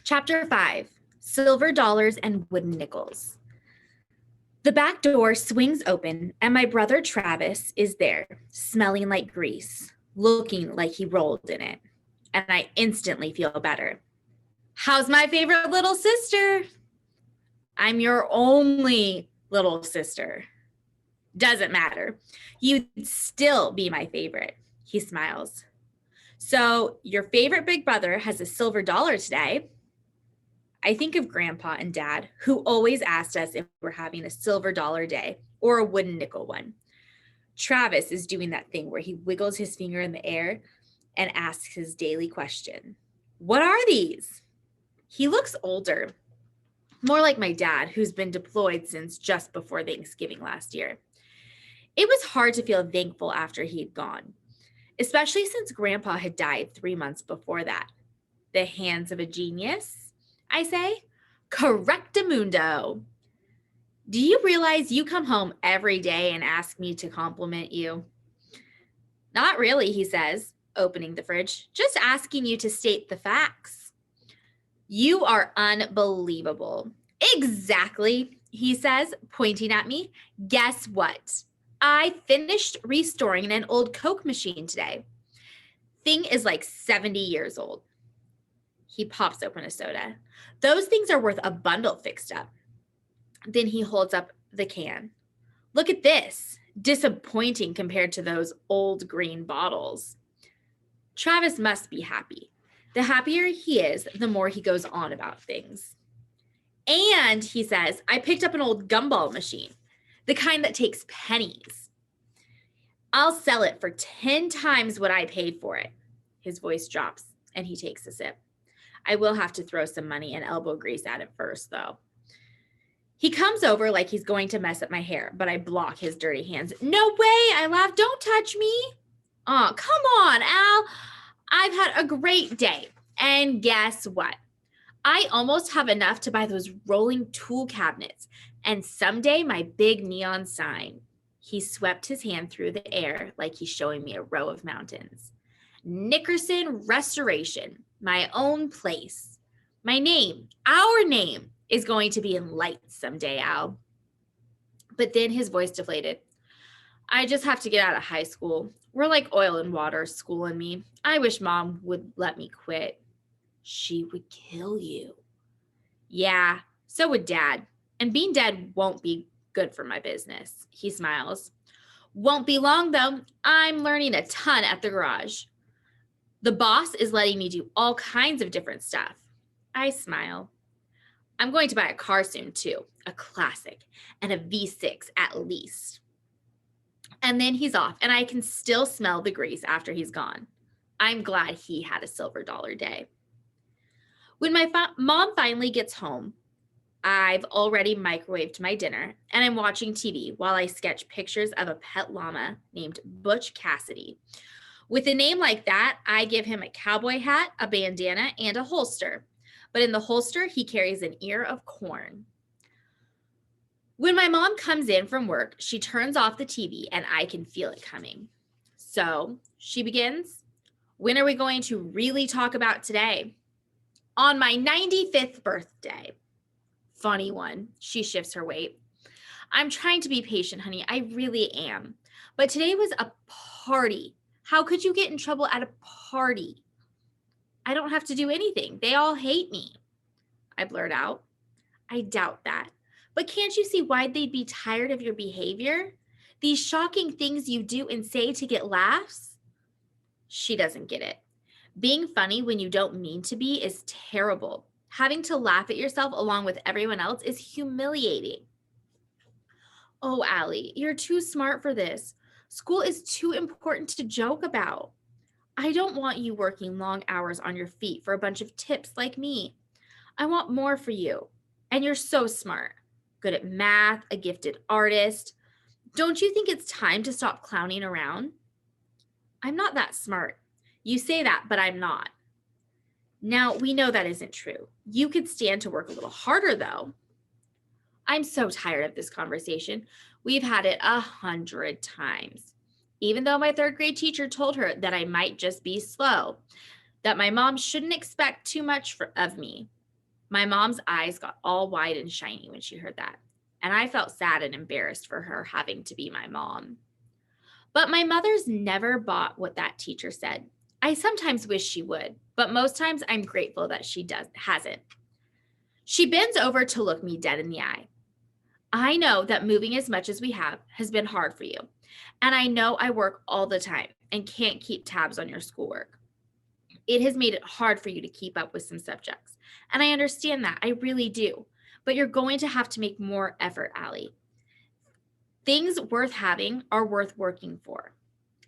Chapter 5, Silver Dollars and Wooden Nickels. The back door swings open, and my brother Travis is there, smelling like grease, looking like he rolled in it. And I instantly feel better. How's my favorite little sister? I'm your only little sister. Doesn't matter. You'd still be my favorite. He smiles. So your favorite big brother has a silver dollar today. I think of Grandpa and Dad, who always asked us if we're having a silver dollar day or a wooden nickel one. Travis is doing that thing where he wiggles his finger in the air and asks his daily question. What are these? He looks older, more like my dad, who's been deployed since just before Thanksgiving last year. It was hard to feel thankful after he'd gone, especially since Grandpa had died 3 months before that. The hands of a genius, I say. Correctamundo. Do you realize you come home every day and ask me to compliment you? Not really, he says, opening the fridge. Just asking you to state the facts. You are unbelievable. Exactly, he says, pointing at me. Guess what? I finished restoring an old Coke machine today. Thing is like 70 years old. He pops open a soda. Those things are worth a bundle fixed up. Then he holds up the can. Look at this. Disappointing compared to those old green bottles. Travis must be happy. The happier he is, the more he goes on about things. And he says, I picked up an old gumball machine, the kind that takes pennies. I'll sell it for 10 times what I paid for it. His voice drops and he takes a sip. I will have to throw some money and elbow grease at it first, though. He comes over like he's going to mess up my hair, but I block his dirty hands. No way, I laugh. Don't touch me. Oh, come on, Al. I've had a great day. And guess what? I almost have enough to buy those rolling tool cabinets and someday my big neon sign. He swept his hand through the air like he's showing me a row of mountains. Nickerson Restoration, my own place. My name, our name, is going to be in lights someday, Al. But then his voice deflated. I just have to get out of high school. We're like oil and water, school and me. I wish Mom would let me quit. She would kill you. Yeah, so would Dad. And being dead won't be good for my business. He smiles. Won't be long, though. I'm learning a ton at the garage. The boss is letting me do all kinds of different stuff. I smile. I'm going to buy a car soon, too. A classic. And a V6 at least. And then he's off, and I can still smell the grease after he's gone. I'm glad he had a silver dollar day. When my mom finally gets home, I've already microwaved my dinner, and I'm watching TV while I sketch pictures of a pet llama named Butch Cassidy. With a name like that, I give him a cowboy hat, a bandana, and a holster. But in the holster, he carries an ear of corn. When my mom comes in from work, she turns off the TV and I can feel it coming. So she begins, when are we going to really talk about today? On my 95th birthday. Funny one. She shifts her weight. I'm trying to be patient, honey. I really am. But today was a party. How could you get in trouble at a party? I don't have to do anything. They all hate me. I blurt out. I doubt that. But can't you see why they'd be tired of your behavior? These shocking things you do and say to get laughs? She doesn't get it. Being funny when you don't mean to be is terrible. Having to laugh at yourself along with everyone else is humiliating. Oh, Allie, you're too smart for this. School is too important to joke about. I don't want you working long hours on your feet for a bunch of tips like me. I want more for you. And you're so smart. Good at math, a gifted artist. Don't you think it's time to stop clowning around? I'm not that smart. You say that, but I'm not. Now, we know that isn't true. You could stand to work a little harder, though. I'm so tired of this conversation. We've had it 100 times. Even though my third grade teacher told her that I might just be slow, that my mom shouldn't expect too much of me. My mom's eyes got all wide and shiny when she heard that, and I felt sad and embarrassed for her having to be my mom. But my mother's never bought what that teacher said. I sometimes wish she would, but most times I'm grateful that she hasn't. She bends over to look me dead in the eye. I know that moving as much as we have has been hard for you, and I know I work all the time and can't keep tabs on your schoolwork. It has made it hard for you to keep up with some subjects, and I understand that. I really do. But you're going to have to make more effort, Allie. Things worth having are worth working for.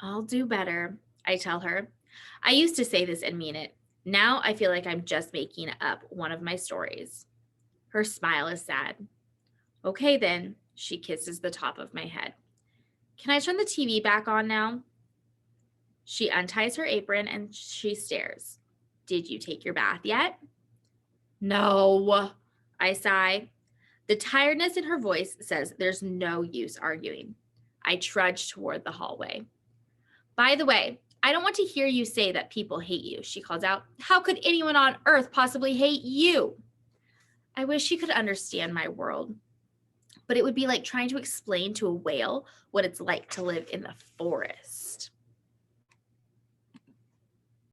I'll do better, I tell her. I used to say this and mean it. Now I feel like I'm just making up one of my stories. Her smile is sad. Okay, then, she kisses the top of my head. Can I turn the TV back on now? She unties her apron and she stares. Did you take your bath yet? No, I sigh. The tiredness in her voice says there's no use arguing. I trudge toward the hallway. By the way, I don't want to hear you say that people hate you, she calls out. How could anyone on earth possibly hate you? I wish she could understand my world, but it would be like trying to explain to a whale what it's like to live in the forest.